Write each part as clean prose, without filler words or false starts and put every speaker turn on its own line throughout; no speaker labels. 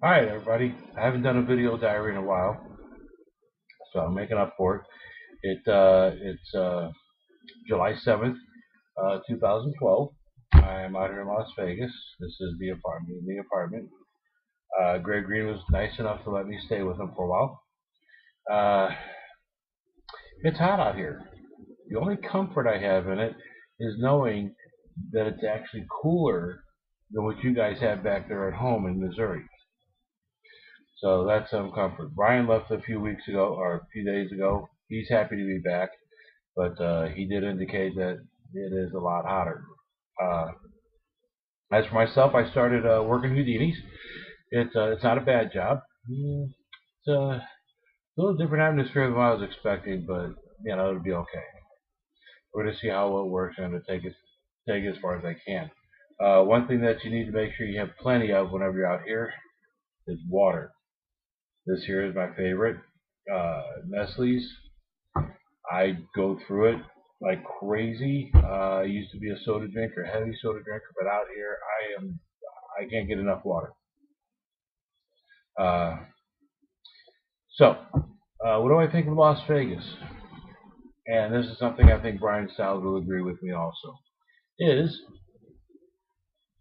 Alright everybody, I haven't done a video diary in a while, so I'm making up for it. It's July 7th, 2012. I'm out here in Las Vegas. This is the apartment. Greg Green was nice enough to let me stay with him for a while. Uh, it's hot out here. The only comfort I have in it is knowing that it's actually cooler than what you guys have back there at home in Missouri. So that's some comfort. Brian left a few weeks ago, or a few days ago. He's happy to be back, but he did indicate that it is a lot hotter. Uh, as for myself, I started working Houdini's. It's not a bad job. It's a little different atmosphere than what I was expecting, but it'll be okay. We're gonna see how it works. I'm gonna take it as far as I can. One thing that you need to make sure you have plenty of whenever you're out here is water. This here is my favorite, Nestle's. I go through it like crazy. I used to be a soda drinker, heavy soda drinker, but out here I can't get enough water. Uh, so, what do I think of Las Vegas? And this is something I think Brian Stiles will agree with me also. Is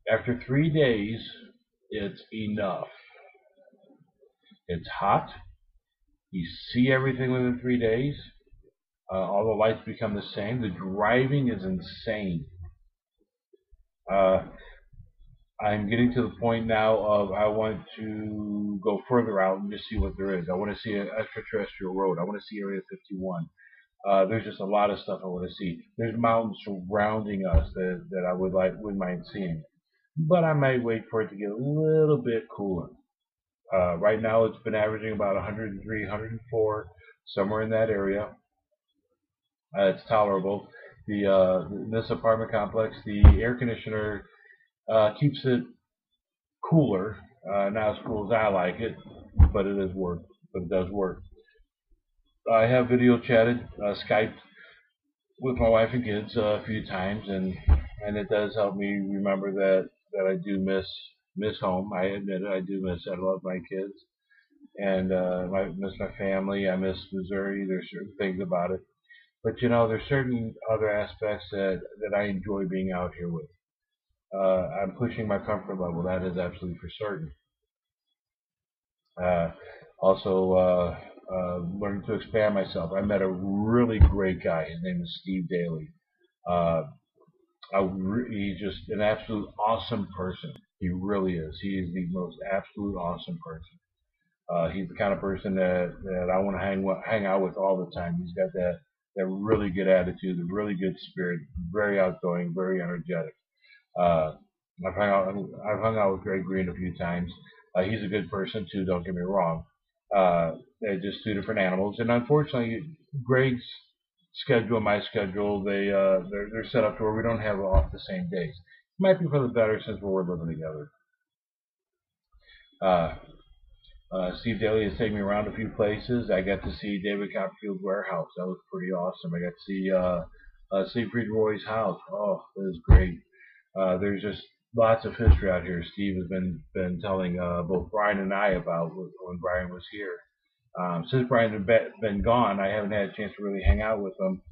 after 3 days, it's enough. It's hot. You see everything within 3 days. All the lights become the same. The driving is insane. Uh, I'm getting to the point now of I want to go further out and just see what there is. I want to see an extraterrestrial road. I want to see Area 51. There's just a lot of stuff I want to see. There's mountains surrounding us that I wouldn't mind seeing, but I might wait for it to get a little bit cooler. Right now, it's been averaging about 103, 104, somewhere in that area. It's tolerable. This apartment complex, the air conditioner keeps it cooler. Not as cool as I like it, but it is work. But it does work. I have video chatted, Skyped with my wife and kids a few times, and it does help me remember that I do miss home. I admit it, I do miss it. I love my kids, and I miss my family. I miss Missouri. There's certain things about it, but there's certain other aspects that I enjoy being out here with. I'm pushing my comfort level. That is absolutely for certain. Uh, also, learning to expand myself. I met a really great guy. His name is Steve Daly. Uh, he's just an absolute awesome person. He really is. He is the most absolute awesome person. He's the kind of person that I want to hang out with all the time. He's got that really good attitude, a really good spirit, very outgoing, very energetic. Uh, I've hung out with Greg Green a few times. He's a good person too. Don't get me wrong. They're just two different animals, and unfortunately, Greg's schedule and my schedule they're set up to where we don't have off the same days. Might be for the better since we're living together. Uh, Steve Daly has taken me around a few places. I got to see David Copperfield's warehouse. That was pretty awesome. I got to see Siegfried Roy's house. Oh, that was great. There's just lots of history out here. Steve has been telling both Brian and I about when Brian was here. Since Brian had been gone, I haven't had a chance to really hang out with him.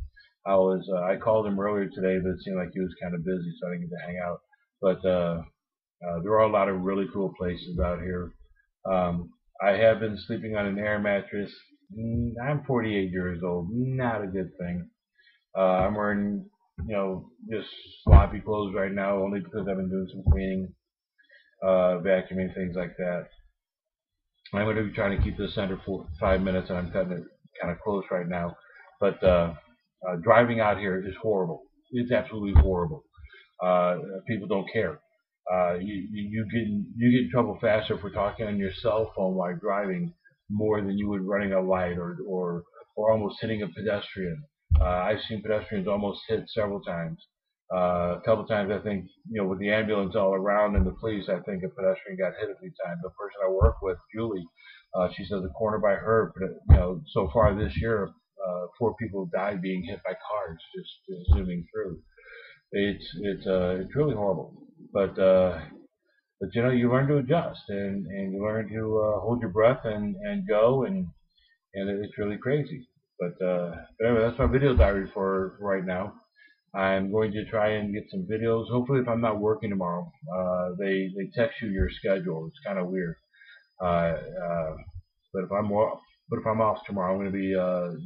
I called him earlier today, but it seemed like he was kind of busy, so I didn't get to hang out. But there are a lot of really cool places out here. Um, I have been sleeping on an air mattress. I'm 48 years old. Not a good thing. I'm wearing, just sloppy clothes right now, only because I've been doing some cleaning, vacuuming, things like that. I'm going to be trying to keep this under 5 minutes, and I'm cutting it kind of close right now. But driving out here is horrible. It's absolutely horrible. People don't care. You get in trouble faster for talking on your cell phone while driving more than you would running a light or almost hitting a pedestrian. I've seen pedestrians almost hit several times. A couple times, I think, with the ambulance all around and the police, I think a pedestrian got hit a few times. The person I work with, Julie, she said the corner by her, so far this year, 4 people died being hit by cars just zooming through. It's really horrible. But But you know, you learn to adjust, and you learn to hold your breath and go, and it's really crazy. But anyway, that's my video diary for right now. I'm going to try and get some videos. Hopefully, if I'm not working tomorrow, they text you your schedule. It's kind of weird. Uh, uh, but if I'm off tomorrow, I'm going to be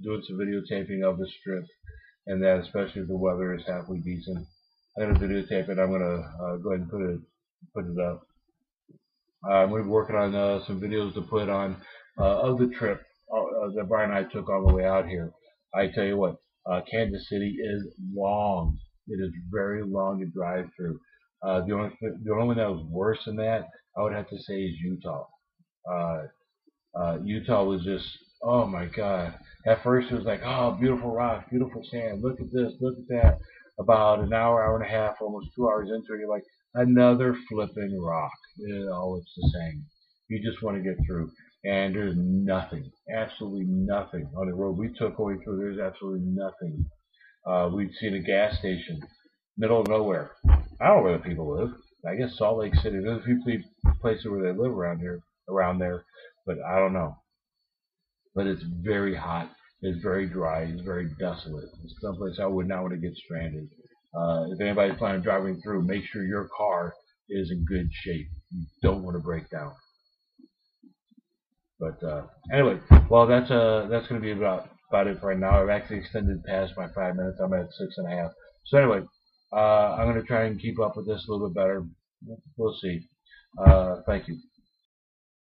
doing some videotaping of the strip, and that especially if the weather is halfway decent. I'm going to videotape it. I'm going to go ahead and put it up. I'm going to be working on some videos to put on of the trip that Brian and I took on the way out here. I tell you what, Kansas City is long. It is very long to drive through. The only one that was worse than that, I would have to say, is Utah. Uh, Utah was just, oh my God. At first it was like, oh, beautiful rock, beautiful sand. Look at this, look at that. About an hour, hour and a half, almost 2 hours into it, you're like, another flipping rock. It's the same. You just want to get through. And there's nothing, absolutely nothing on the road we took going through. There's absolutely nothing. We'd seen a gas station, middle of nowhere. I don't know where the people live. I guess Salt Lake City. There's a few places where they live around there, but I don't know. But it's very hot. It's very dry. It's very desolate. It's someplace I would not want to get stranded. If anybody's planning on driving through, make sure your car is in good shape. You don't want to break down. But anyway, well, that's going to be about it for right now. I've actually extended past my 5 minutes. I'm at 6.5. So anyway, I'm going to try and keep up with this a little bit better. We'll see. Thank you.